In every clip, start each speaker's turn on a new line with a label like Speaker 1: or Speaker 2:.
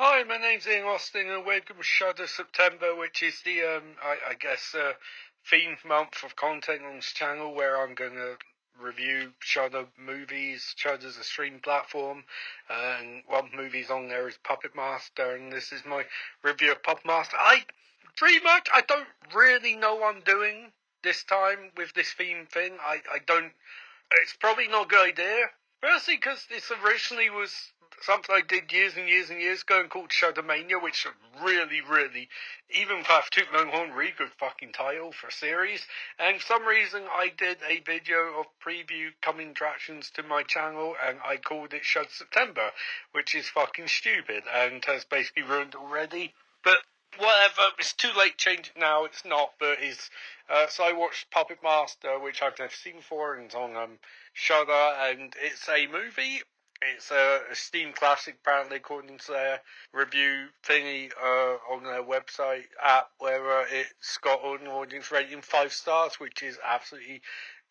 Speaker 1: Hi, my name's Ian Austin, and welcome to Shudder September, which is the, I guess, themed month of content on this channel, where I'm going to review Shudder movies. Shudder's a stream platform, and one of the movies on there is Puppet Master, and this is my review of Puppet Master. I don't really know what I'm doing this time with this theme thing. It's probably not a good idea. Firstly, because this originally was something I did years and years and years ago and called Shuddermania, which is really, even if I have toot my own horn, really good fucking title for a series. And for some reason, I did a video of preview coming attractions to my channel, and I called it Shudder September, which is fucking stupid and has basically ruined it already. But whatever, it's too late to change it now, it's not, but it's, so I watched Puppet Master, which I've never seen before, and it's on, Shudder, and it's a movie. It's a Steam classic, apparently, according to their review thingy, on their website app, where, it's got an audience rating 5 stars, which is absolutely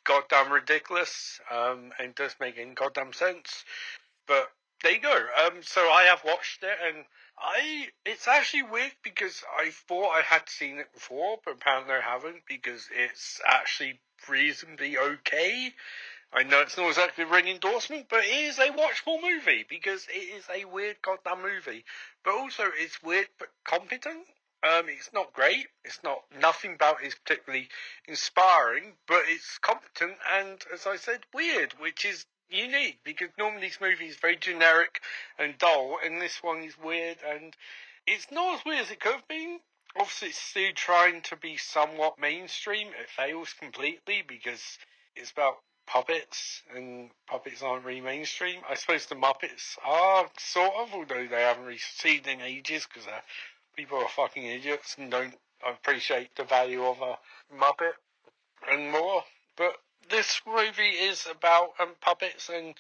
Speaker 1: goddamn ridiculous, and doesn't make any goddamn sense, but there you go. So I have watched it, and it's actually weird because I thought I had seen it before, but apparently I haven't, because it's actually reasonably okay. I know it's not exactly a ring endorsement, but it is a watchable movie, because it is a weird goddamn movie. But also, it's weird but competent. It's not great. Nothing about it is particularly inspiring, but it's competent and, as I said, weird, which is unique, because normally these movies are very generic and dull, and this one is weird, and it's not as weird as it could have been. Obviously, it's still trying to be somewhat mainstream. It fails completely, because it's about puppets, and puppets aren't really mainstream. I suppose the Muppets are, sort of, although they haven't received in ages, because people are fucking idiots and don't appreciate the value of a Muppet and more. But this movie is about puppets and,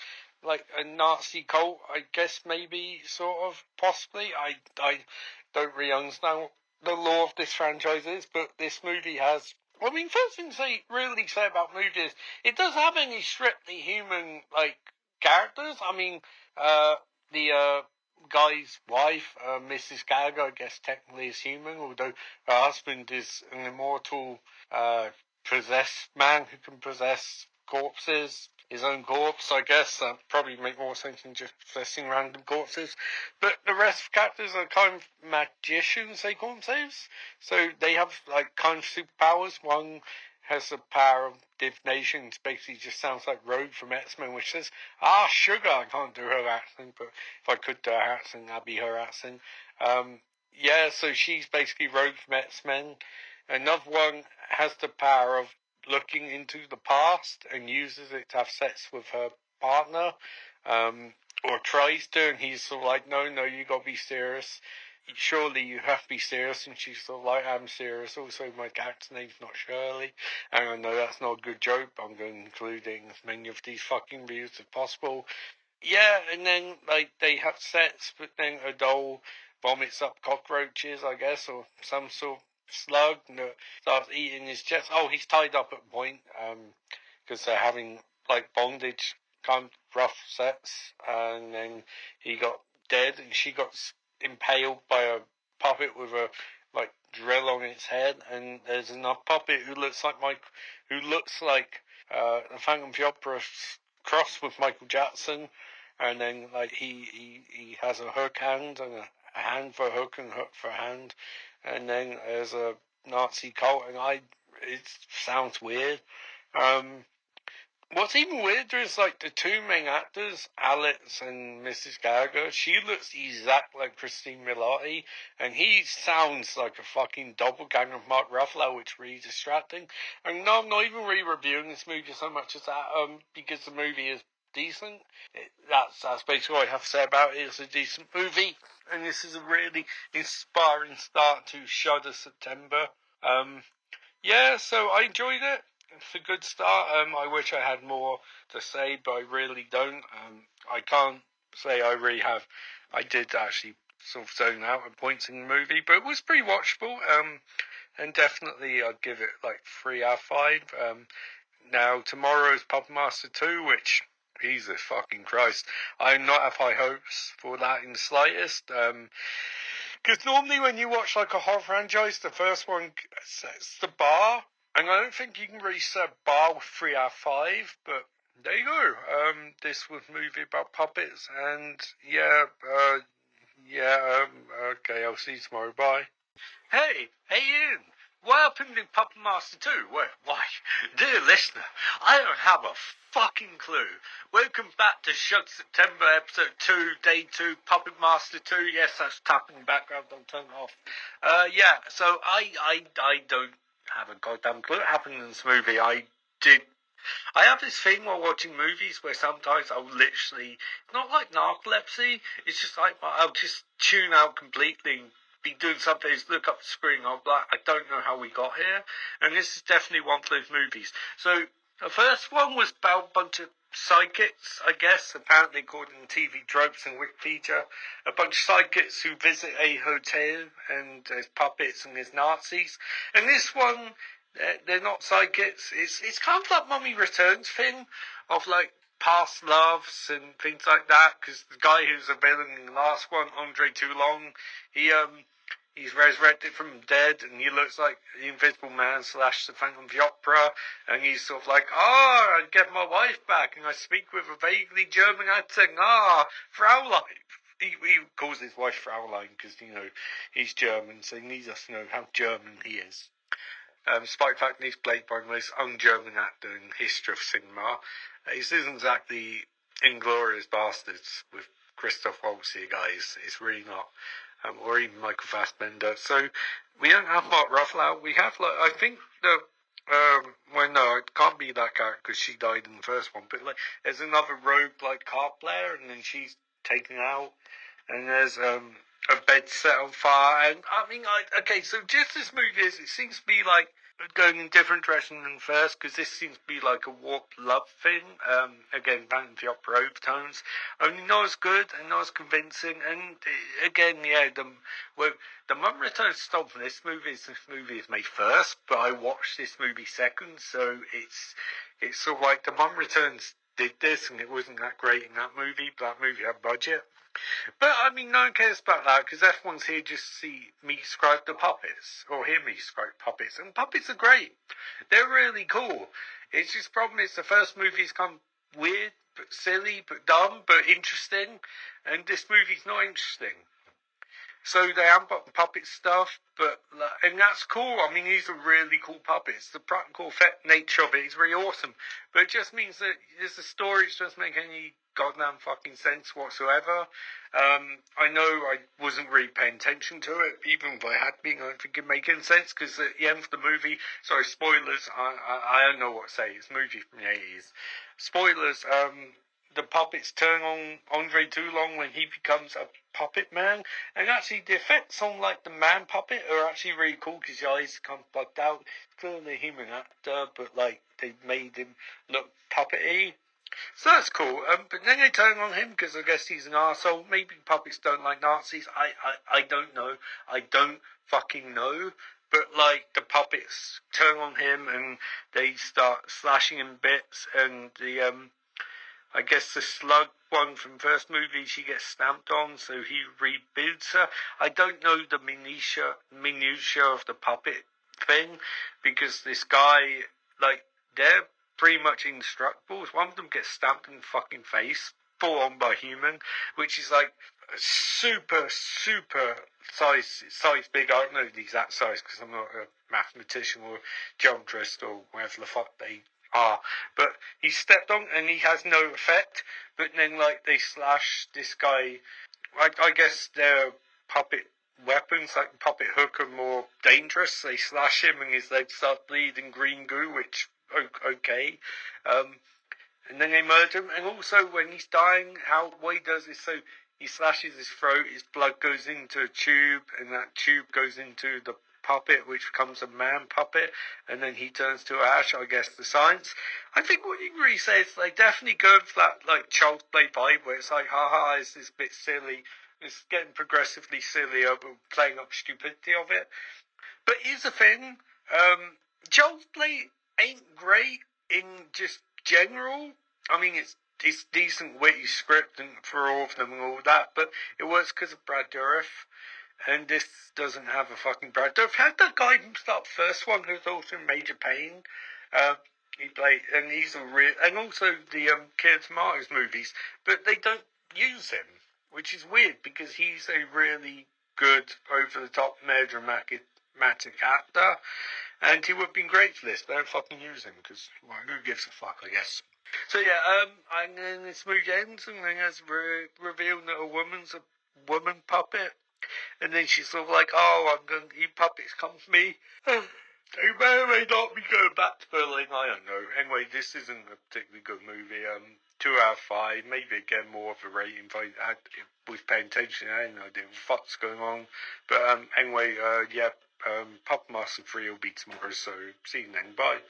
Speaker 1: like, a Nazi cult, I guess, maybe, sort of, possibly. I don't really understand what the law of this franchise is, but this movie has... I mean, first thing to really say about the movie is, it doesn't have any strictly human, like, characters. I mean, the guy's wife, Mrs. Gallagher, I guess technically is human, although her husband is an immortal, possessed man who can possess corpses, his own corpse, I guess. That probably make more sense than just possessing random corpses. But the rest of the characters are kind of magicians, they call themselves. So they have, like, kind of superpowers. One has the power of divination. It basically just sounds like Rogue from X-Men, which says, sugar. I can't do her accent, but if I could do her accent, that'd be her accent. Yeah, so she's basically Rogue from X-Men. Another one has the power of looking into the past and uses it to have sex with her partner, or tries to, and he's sort of like, no, you gotta be serious. Surely you have to be serious, and she's sort of like, I'm serious. Also, my character's name's not Shirley, and I know that's not a good joke, but I'm going to include it in as many of these fucking views as possible. Yeah, and then, like, they have sex, but then a doll vomits up cockroaches, I guess, or some sort of slug that starts eating his chest. Oh, he's tied up at point, because they're having, like, bondage, kind of rough sex, and then he got dead, and she got impaled by a puppet with a, like, drill on its head, and there's another puppet who looks like the Phantom of the Opera crossed with Michael Jackson, and then, like, he has a hook hand, and a hand for a hook and a hook for a hand, and then there's a Nazi cult, and it sounds weird. What's even weirder is, like, the two main actors, Alex and Mrs. Gallagher. She looks exactly like Christine Milioti, and he sounds like a fucking doppelganger of Mark Ruffalo, which is really distracting. And no, I'm not even really reviewing this movie so much as that, because the movie is decent. That's basically all I have to say about it. It's a decent movie, and this is a really inspiring start to Shudder September. Yeah, so I enjoyed it. It's a good start. I wish I had more to say, but I really don't. I can't say I really have. I did actually sort of zone out at points in the movie, but it was pretty watchable. And definitely I'd give it like 3 out of 5. Now tomorrow is Puppet Master 2, which Jesus fucking Christ. I do not have high hopes for that in the slightest. Because normally when you watch like a horror franchise, the first one sets the bar. And I don't think you can really set a bar with 3 out of 5, but there you go. This was a movie about puppets, and okay, I'll see you tomorrow, bye. Hey Ian, what happened in Puppet Master 2? Why, dear listener, I don't have a fucking clue. Welcome back to Shudder September episode 2, day 2, Puppet Master 2. Yes, that's tapping in the background, don't turn it off. So I don't have a goddamn clue what happened in this movie. I have this thing while watching movies where sometimes I'll literally, not like narcolepsy, it's just like I'll just tune out completely, be doing something, look up the screen, I'll be like, I don't know how we got here, and this is definitely one of those movies. So, the first one was about a bunch of sidekicks, I guess, apparently according to TV tropes and Wikipedia, a bunch of sidekicks who visit a hotel, and there's puppets and there's Nazis, and this one, they're not sidekicks. It's kind of like Mummy Returns thing of like past loves and things like that. Because the guy who's a villain in the last one, Andre Toulon, he's resurrected from the dead, and he looks like the Invisible Man / the Phantom of the Opera, and he's sort of like, I get my wife back, and I speak with a vaguely German accent. Fraulein. He calls his wife Fraulein because he's German, so he needs us to know how German he is. Despite the fact that he's played by the most un-German actor in the history of cinema. This isn't exactly Inglourious Bastards with Christoph Waltz here, guys. It's really not. Or even Michael Fassbender. So, we don't have Mark Ruffalo. We have, I think it can't be that character because she died in the first one. But, there's another rogue, card player, and then she's taken out. And there's, a bed set on fire, and so just this movie it seems to be going in different direction than first, because this seems to be like a warped love thing, again, Phantom of the Opera overtones, only not as good and not as convincing, and again, the Mum Returns stop from this movie is made first, but I watched this movie second, so it's sort of like the Mum Returns did this, and it wasn't that great in that movie, but that movie had budget. But, no one cares about that, because everyone's here just to see me describe the puppets, or hear me describe puppets, and puppets are great. They're really cool. It's just the problem is the first movie's kind of weird, but silly, but dumb, but interesting, and this movie's not interesting. So they amp up the puppet stuff, and that's cool. These are really cool puppets. The practical effect nature of it is really awesome, but it just means that the stories doesn't make any goddamn fucking sense whatsoever. I know I wasn't really paying attention to it, even if I had been, I don't think it'd make any sense, because at the end of the movie, sorry, spoilers, I don't know what to say, it's a movie from the 80s. Spoilers, the puppets turn on Andre Toulon when he becomes a puppet man, and actually the effects on the man puppet are actually really cool, because the eyes come bugged out. It's clearly a human actor, but they made him look puppety. So that's cool, but then they turn on him because I guess he's an arsehole. Maybe puppets don't like Nazis. I don't know. I don't fucking know. But the puppets turn on him and they start slashing him bits, and I guess the slug one from the first movie, she gets stamped on, so he rebuilds her. I don't know the minutiae of the puppet thing, because this guy, they're pretty much indestructible. One of them gets stamped in the fucking face, full on by a human, which is super size big. I don't know the exact size because I'm not a mathematician or geometrist or whatever the fuck they are. But he's stepped on and he has no effect. But then they slash this guy. I guess their puppet weapons, like the puppet hook, are more dangerous. They slash him and his legs start bleeding green goo, which okay, and then they murder him. And also when he's dying, what he does is, so he slashes his throat, his blood goes into a tube, and that tube goes into the puppet, which becomes a man puppet, and then he turns to ash. I guess the science, I think what you can really say is they definitely go for that child's play vibe, where it's haha, is this bit silly, it's getting progressively sillier, but playing up stupidity of it. But here's the thing, child's play ain't great in just general. It's it's decent, witty script and for all of them and all that, but it works because of Brad Dourif. And this doesn't have a fucking Brad Dourif. Had that guy from start first one who's also in Major Pain. He played, and he's a real, and also the Kids Martyrs movies, but they don't use him, which is weird because he's a really good, over-the-top, melodramatic actor, and he would have been great for this. They don't fucking use him because, well, who gives a fuck, I guess. So yeah, and then this movie ends, and then it's revealed that a woman's a woman puppet. And then she's sort of like, oh, you puppets come for me. They may or may not be going back to Berlin, I don't know. Anyway, this isn't a particularly good movie. 2 out of 5, maybe again more of a rating if I was paying attention. I didn't know what the fuck's going on. But anyway, yeah, Puppet Master 3 will be tomorrow, so see you then. Bye.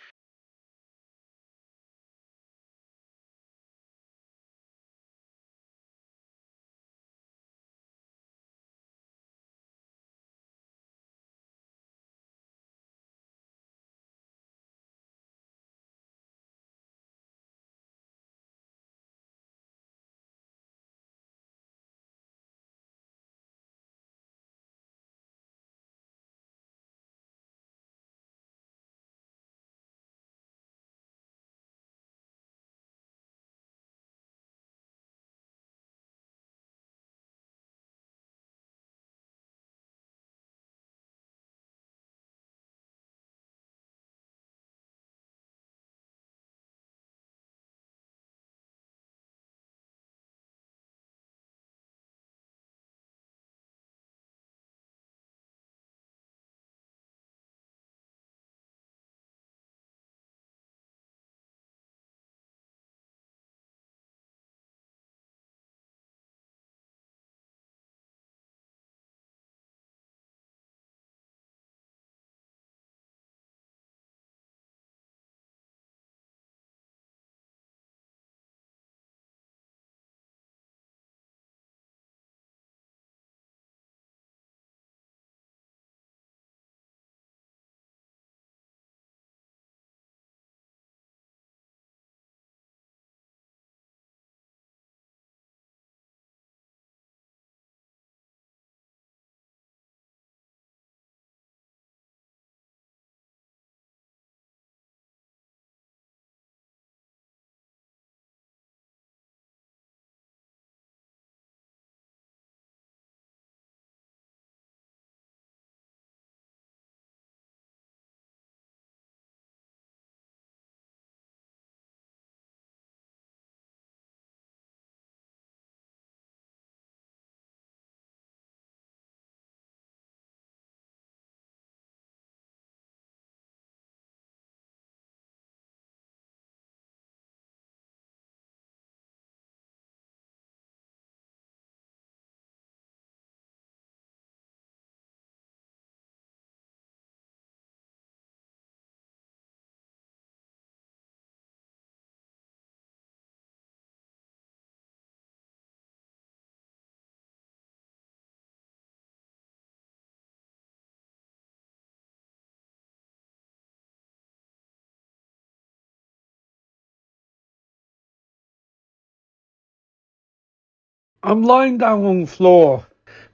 Speaker 1: I'm lying down on the floor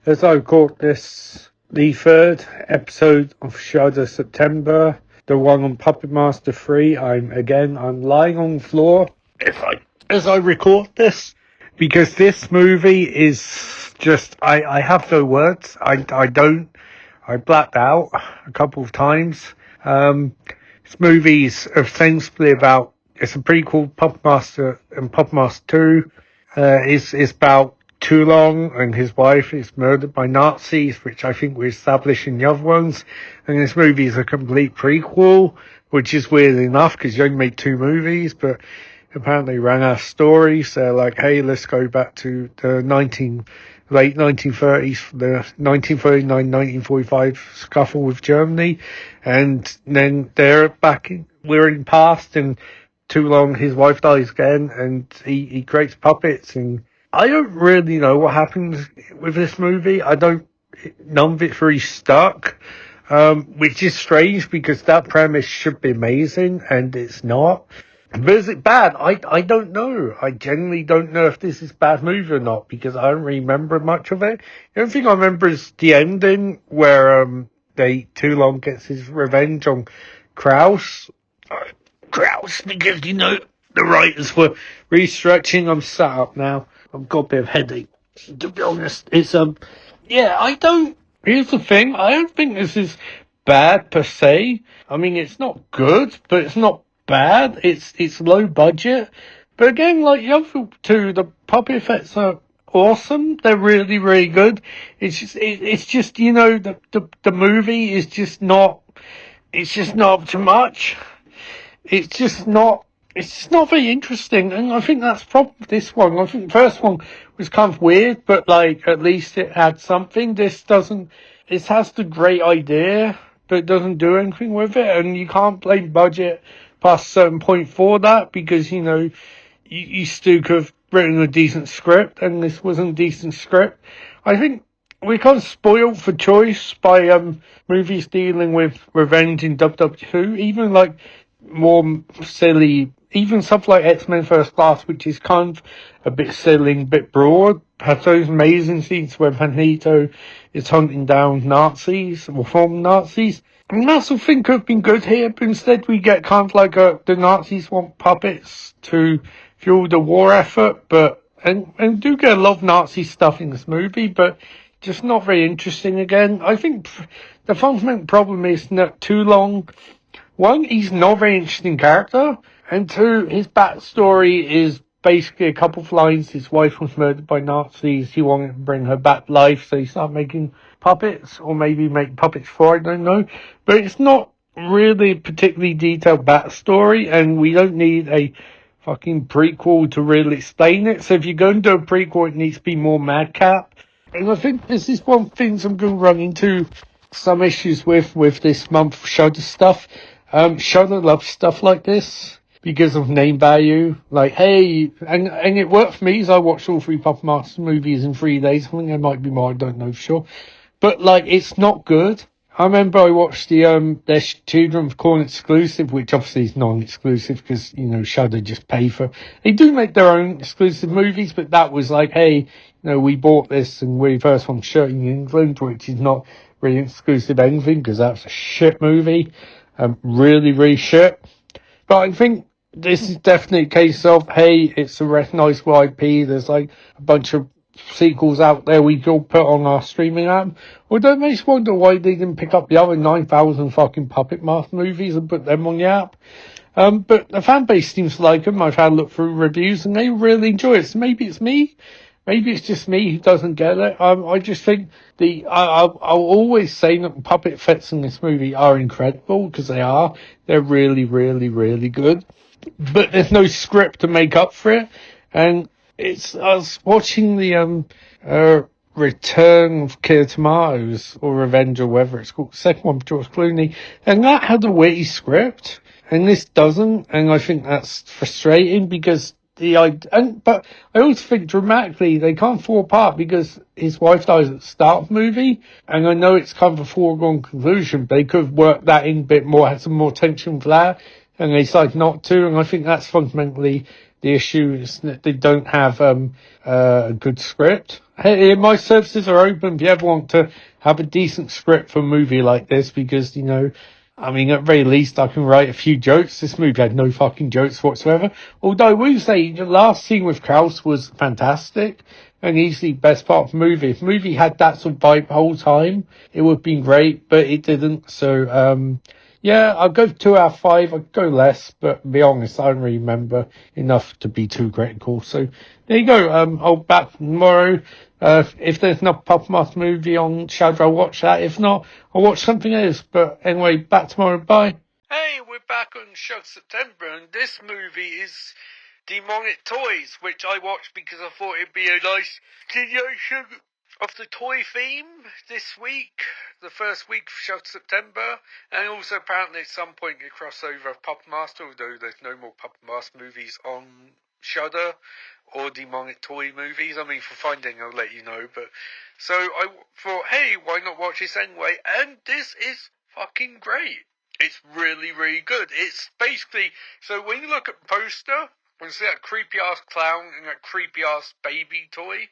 Speaker 1: as I record this, the third episode of Shudder September, the one on Puppet Master 3. I'm lying on the floor as I record this, because this movie is just, I have no words. I blacked out a couple of times. This movie is ostensibly about, it's a prequel, Puppet Master and Puppet Master 2. Is about Toulon and his wife is murdered by Nazis, which I think we established in the other ones. And this movie is a complete prequel, which is weird enough because you only made 2 movies, but apparently ran out of stories. They're like, hey, let's go back to the late 1930s, the 1939-1945 scuffle with Germany. And then we're in past, and Toulon, his wife dies again, and he creates puppets, and I don't really know what happens with this movie. None of it's really stuck, which is strange because that premise should be amazing, and it's not. But is it bad? I don't know. I genuinely don't know if this is a bad movie or not because I don't remember much of it. The only thing I remember is the ending where they too long gets his revenge on Kraus. Kraus, because the writers were restructuring. I'm sat up now. I've got a bit of headache. To be honest, it's yeah. I don't. Here's the thing. I don't think this is bad per se. I mean, it's not good, but it's not bad. It's low budget. But again, like the other two, the puppet effects are awesome. They're really, really good. It's just the movie is just not. It's just not up to much. It's just not. It's just not very interesting, and I think that's probably this one. I think the first one was kind of weird, but like at least it had something. This doesn't. It has the great idea, but it doesn't do anything with it, and you can't blame budget past a certain point for that because you still could have written a decent script, and this wasn't a decent script. I think we kind of spoiled for choice by movies dealing with revenge in WW2, even like more silly, even stuff like X-Men First Class, which is kind of a bit silly, a bit broad, has those amazing scenes where Magneto is hunting down Nazis, or former Nazis. And that's the thing could have been good here, but instead we get kind of like the Nazis want puppets to fuel the war effort, and do get a lot of Nazi stuff in this movie, but just not very interesting again. I think the fundamental problem is not too long. One, he's not a very interesting character, and two, his backstory is basically a couple of lines. His wife was murdered by Nazis. He wanted to bring her back to life, so he started making puppets, or maybe make puppets for, I don't know. But it's not really a particularly detailed backstory, and we don't need a fucking prequel to really explain it. So if you're going to do a prequel, it needs to be more madcap. And I think this is one of the things I'm going to run into some issues with this month of Shudder stuff. Shudder loves stuff like this because of name value. Like, hey, and it worked for me as I watched all three Puppet Master movies in 3 days. I think there might be more, I don't know for sure. But, like, it's not good. I remember I watched their Children of Corn exclusive, which obviously is non-exclusive because, Shudder just pay for. They do make their own exclusive movies, but that was like, hey, we bought this and we first one shooting in England, which is not really exclusive anything because that's a shit movie. Really, really shit. But I think this is definitely a case of, hey, it's a recognisable IP. There's like a bunch of sequels out there we could put on our streaming app. Although it makes me wonder why they didn't pick up the other 9,000 fucking Puppet Master movies and put them on the app. But the fan base seems to like them. I've had a look through reviews and they really enjoy it. So maybe it's me. Maybe it's just me who doesn't get it. I just think I'll always say that the puppet effects in this movie are incredible because they are. They're really, really, really good. But there's no script to make up for it. And I was watching the Return of Killer Tomatoes or Revenge or whatever it's called, the second one with George Clooney, and that had a witty script, and this doesn't, and I think that's frustrating because but I also think dramatically they can't fall apart because his wife dies at the start of the movie, and I know it's kind of a foregone conclusion, but they could have worked that in a bit more, had some more tension for that, and they decided not to, and I think that's fundamentally the issue is that they don't have a good script. Hey, my services are open if you ever want to have a decent script for a movie like this, because, I mean, at the very least, I can write a few jokes. This movie had no fucking jokes whatsoever. Although I will say, the last scene with Kraus was fantastic and easily best part of the movie. If the movie had that sort of vibe the whole time, it would have been great, but it didn't. So, yeah, I'll go 2 out of 5. I'd go less, but to be honest, I don't really remember enough to be too critical. So there you go. I'll be back tomorrow. If there's no Puppet Master movie on Shudder, I'll watch that. If not, I'll watch something else. But anyway, back tomorrow. Bye. Hey, we're back on Shudder September, and this movie is Demonic Toys, which I watched because I thought it'd be a nice continuation of the toy theme this week, the first week of Shudder September, and also apparently at some point a crossover of Puppet Master, although there's no more Puppet Master movies on Shudder or Demonic Toy movies. I mean, for finding, I'll let you know. But so I thought, hey, why not watch this anyway? And this is fucking great. It's really, really good. It's basically, so when you look at the poster, when you see that creepy ass clown and that creepy ass baby toy,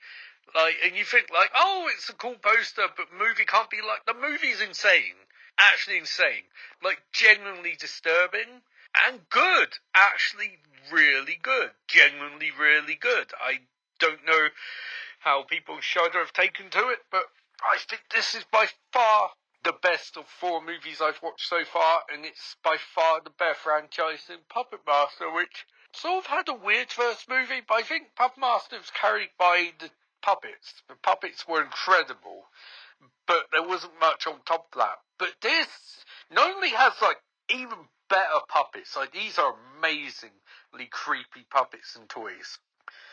Speaker 1: like, and you think like, oh, it's a cool poster, but the movie can't be like, the movie's insane. Actually insane. Like, genuinely disturbing. And good. Actually really good. Genuinely really good. I don't know how people in Shudder have taken to it, but I think this is by far the best of 4 movies I've watched so far, and it's by far the best franchise in Puppet Master, which sort of had a weird first movie, but I think Puppet Master was carried by the puppets. The puppets were incredible, but there wasn't much on top of that. But this not only has, like, even better puppets, like, these are amazingly creepy puppets and toys.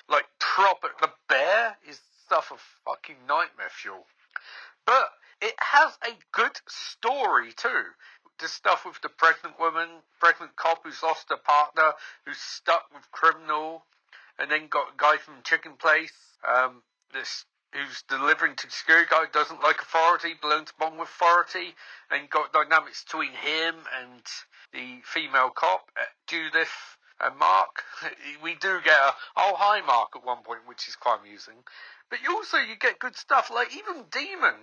Speaker 1: Like, proper, the bear is stuff of fucking nightmare fuel. But it has a good story, too. The stuff with the pregnant cop who's lost her partner, who's stuck with criminal, and then got a guy from Chicken Place, who's delivering to the security guy, doesn't like authority, belongs to with authority, and got dynamics between him and the female cop, Judith and Mark. We do get a, oh hi Mark at one point, which is quite amusing. But you get good stuff, like even Demon,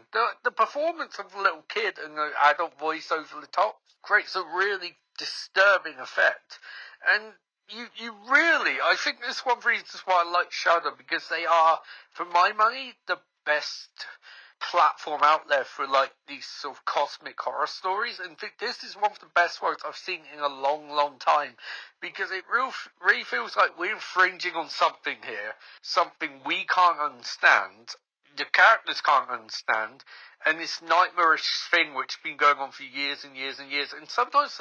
Speaker 1: the performance of the little kid and the adult voice over the top creates a really disturbing effect. And you really, I think this is one of the reasons why I like Shudder, because they are, for my money, the best platform out there for like these sort of cosmic horror stories. And I think this is one of the best ones I've seen in a long, long time, because it really feels like we're infringing on something here, something we can't understand, the characters can't understand, and this nightmarish thing which has been going on for years and years and years. And sometimes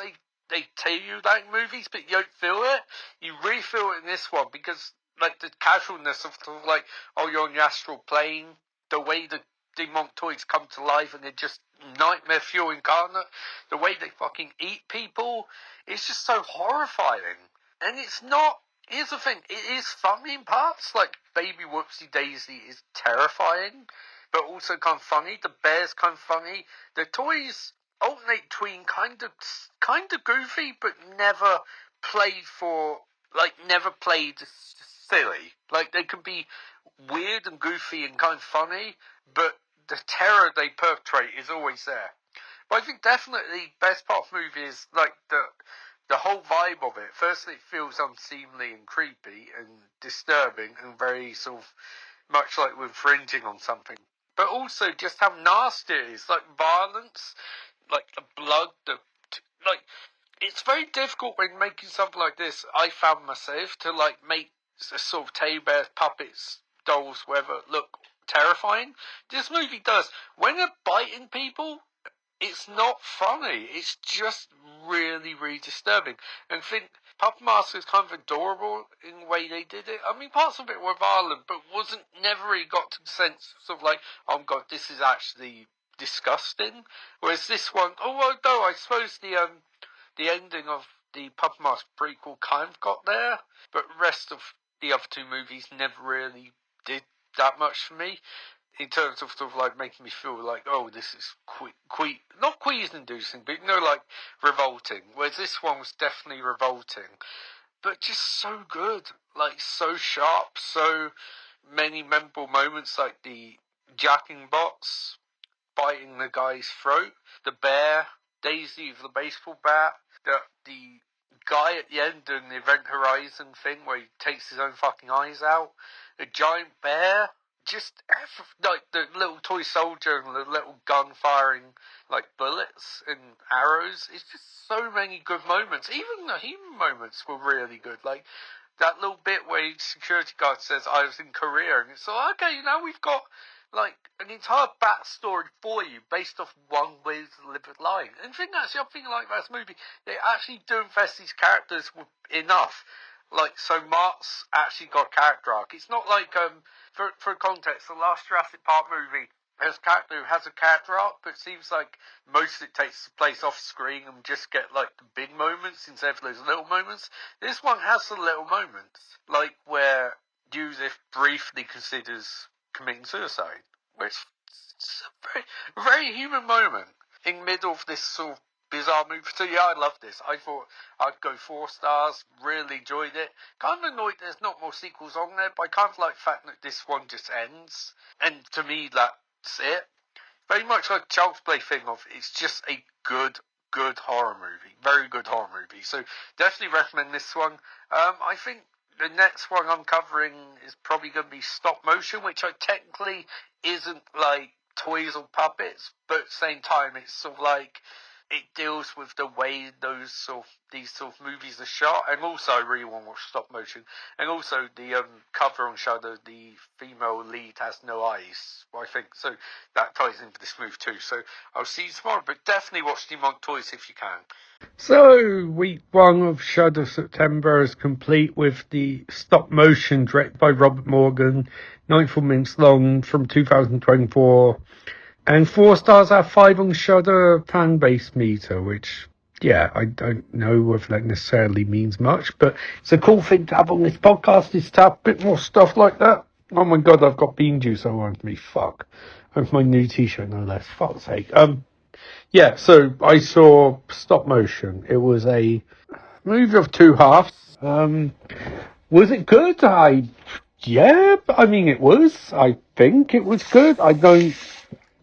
Speaker 1: they tell you that in movies, but you don't feel it. You really feel it in this one, because like the casualness of like, oh, you're on the astral plane, the way the demon toys come to life and they're just nightmare fuel incarnate, the way they fucking eat people, it's just so horrifying. And it's not, here's the thing, it is funny in parts, like Baby Whoopsie Daisy is terrifying, but also kind of funny, the bear's kind of funny, the toys alternate between kind of goofy, but never played silly. Like, they can be weird and goofy and kind of funny, but the terror they perpetrate is always there. But I think definitely best part of the movie is like the whole vibe of it. Firstly, it feels unseemly and creepy and disturbing and very sort of much like we're infringing on something. But also just how nasty it is, like violence, like the blood, like it's very difficult when making something like this. I found myself to like make a sort of teddy bears, puppets, dolls, whatever, look terrifying. This movie does. When they're biting people, it's not funny. It's just really, really disturbing. And I think Puppet Master is kind of adorable in the way they did it. I mean, parts of it were violent, but never really got to the sense of like, oh god, this is actually disgusting. Whereas this one, although I suppose the ending of the Puppet Master prequel kind of got there, but the rest of the other 2 movies never really did that much for me, in terms of sort of like making me feel like, oh, this is not queasy-inducing, but like revolting. Whereas this one was definitely revolting, but just so good, like so sharp, so many memorable moments, like the jacking bots biting the guy's throat, the bear, Daisy with the baseball bat, the guy at the end doing the Event Horizon thing where he takes his own fucking eyes out, the giant bear, just like the little toy soldier and the little gun firing like bullets and arrows. It's just so many good moments. Even the human moments were really good. Like that little bit where the security guard says, I was in Korea, and it's like, okay, now we've got like an entire backstory for you based off one way delivered line. And I think that's the other thing I like about this movie. They actually do invest these characters with enough. Like, so Mark's actually got a character arc. It's not like, for context, the last Jurassic Park movie has a character who has a character arc, but it seems like most of it takes place off screen and just get, like, the big moments instead of those little moments. This one has the little moments, like where Judith briefly considers committing suicide, which is a very, very human moment in the middle of this sort of bizarre movie. So yeah, I love this. I thought I'd go 4 stars. Really enjoyed it. Kind of annoyed there's not more sequels on there, but I kind of like the fact that this one just ends. And to me, that's it. Very much like Child's Play thing of it's just a good horror movie. Very good horror movie. So definitely recommend this one. I think the next one I'm covering is probably going to be stop motion, which technically isn't like toys or puppets, but at the same time it's sort of like it deals with the way these sort of movies are shot. And also I really want to watch stop motion. And also the cover on Shudder, the female lead has no eyes, I think, so that ties into this movie too. So I'll see you tomorrow, but definitely watch Demonic Toys if you can. So week 1 of Shudder September is complete with the stop motion directed by Robert Morgan, 94 minutes long, from 2024. And 4 stars out of 5 on Shudder fan base meter, which, yeah, I don't know whether that necessarily means much, but it's a cool thing to have on this podcast, is to have a bit more stuff like that. Oh my god, I've got bean juice all over me, fuck. With my new t-shirt, no less, fuck's sake. Yeah, so I saw Stop Motion. It was a movie of 2 halves. Was it good? Yeah, I mean, it was. I think it was good. I don't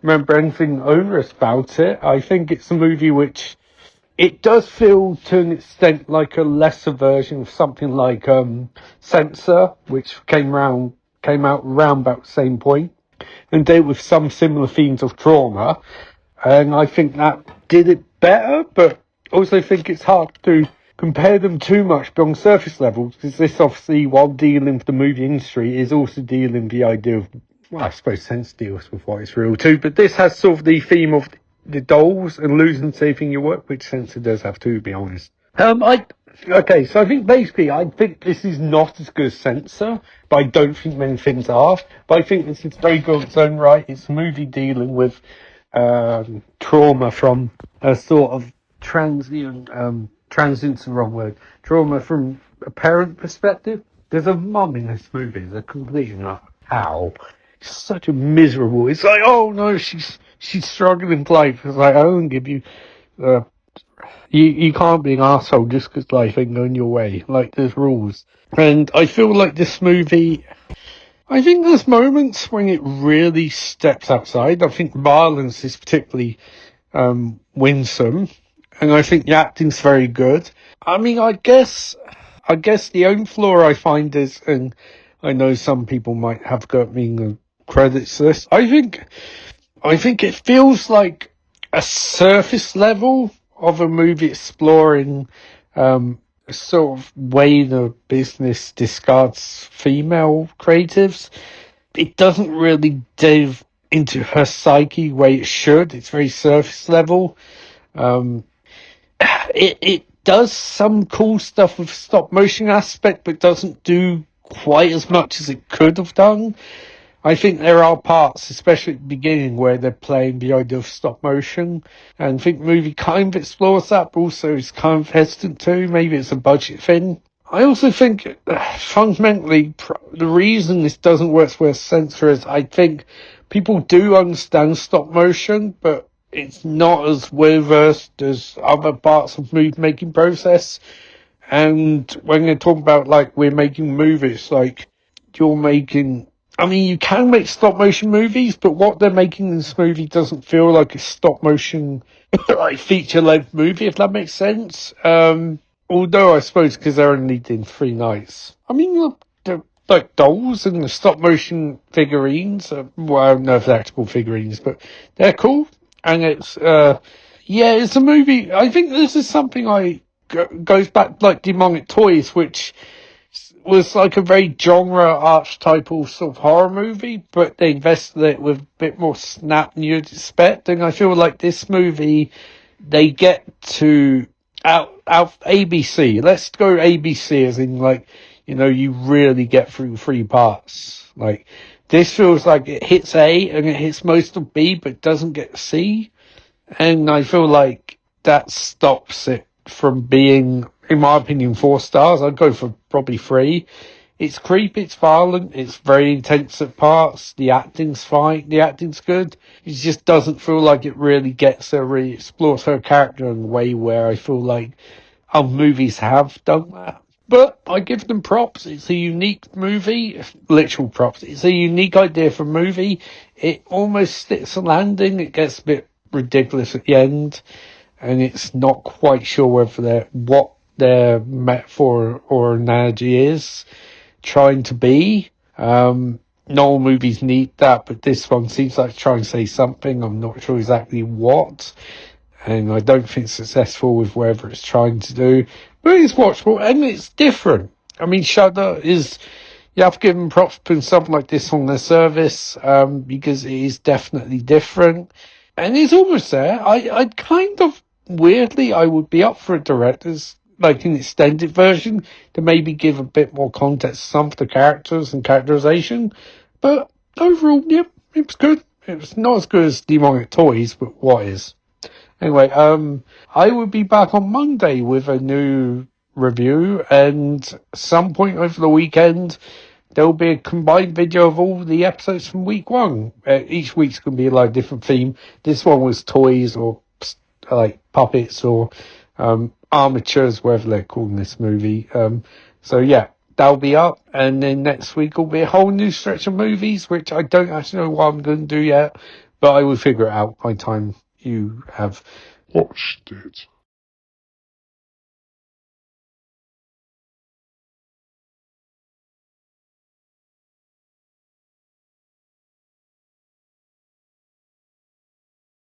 Speaker 1: remember anything onerous about it. I think it's a movie which it does feel to an extent like a lesser version of something like Censor, which came out around about the same point, and dealt with some similar themes of trauma. And I think that did it better, but also think it's hard to compare them too much beyond surface levels, because this obviously, while dealing with the movie industry, is also dealing with the idea of, well, I suppose Sense deals with what is real too, but this has sort of the theme of the dolls and losing saving your work, which Sensor does have to be honest. Okay, so I think basically, I think this is not as good as Censor, but I don't think many things are. But I think this is very good in its own right. It's a movie dealing with trauma from a sort of transient's the wrong word, trauma from a parent perspective. There's a mum in this movie, they're completely like, how? It's such a miserable, it's like, oh no, she's struggling in life. It's like, I don't give you, you can't be an arsehole just because life ain't going your way. Like, there's rules. And I feel like this movie, I think there's moments when it really steps outside. I think violence is particularly winsome, and I think the acting's very good. I mean, I guess the only flaw I find is, and I know some people might have got me the credits list, I think it feels like a surface level of a movie exploring a sort of way the business discards female creatives. It doesn't really delve into her psyche the way it should. It's very surface level. It does some cool stuff with stop motion aspect, but doesn't do quite as much as it could have done. I think there are parts, especially at the beginning, where they're playing the idea of stop motion, and I think the movie kind of explores that, but also is kind of hesitant to. Maybe it's a budget thing. I also think, fundamentally, the reason this doesn't work as well as Censor is, I think people do understand stop motion, but it's not as well-versed as other parts of movie making process. And when they talk about, like, we're making movies, like, you're making, I mean, you can make stop motion movies, but what they're making in this movie doesn't feel like a stop motion, like, feature-length movie, if that makes sense. Although I suppose because they're only in 3 nights. I mean, the like dolls and the stop motion figurines. Well, I don't know if they're actual figurines, but they're cool. And it's it's a movie. I think this is something goes back like Demonic Toys, which was like a very genre archetypal sort of horror movie, but they invested it with a bit more snap than you'd expect. And I feel like this movie, they get to out ABC. Let's go ABC as in, like, you know, you really get through 3 parts. Like, this feels like it hits A and it hits most of B, but doesn't get C. And I feel like that stops it from being, in my opinion, 4 stars. I'd go for probably 3. It's creepy, it's violent, it's very intense at parts, the acting's fine, the acting's good. It just doesn't feel like it really gets her, really explores her character in a way where I feel like other movies have done that. But I give them props. It's a unique movie, literal props. It's a unique idea for a movie. It almost sticks a landing. It gets a bit ridiculous at the end, and it's not quite sure whether what their metaphor or analogy is trying to be. Normal movies need that, but this one seems like it's trying to say something. I'm not sure exactly what, and I don't think it's successful with whatever it's trying to do. But it's watchable, and it's different. I mean, Shudder is, you have to give them props for putting something like this on their service, because it is definitely different. And it's almost there. I'd kind of, weirdly, I would be up for a director's, like an extended version, to maybe give a bit more context to some of the characters and characterization. But overall, yeah, it was good. It was not as good as Demonic Toys, but what is? Anyway, I will be back on Monday with a new review, and some point over the weekend, there'll be a combined video of all the episodes from week one. Each week's going to be like a different theme. This one was toys or like puppets or armatures, whatever they're calling this movie. So yeah, that'll be up, and then next week will be a whole new stretch of movies, which I don't actually know what I'm going to do yet, but I will figure it out by the time you have watched it.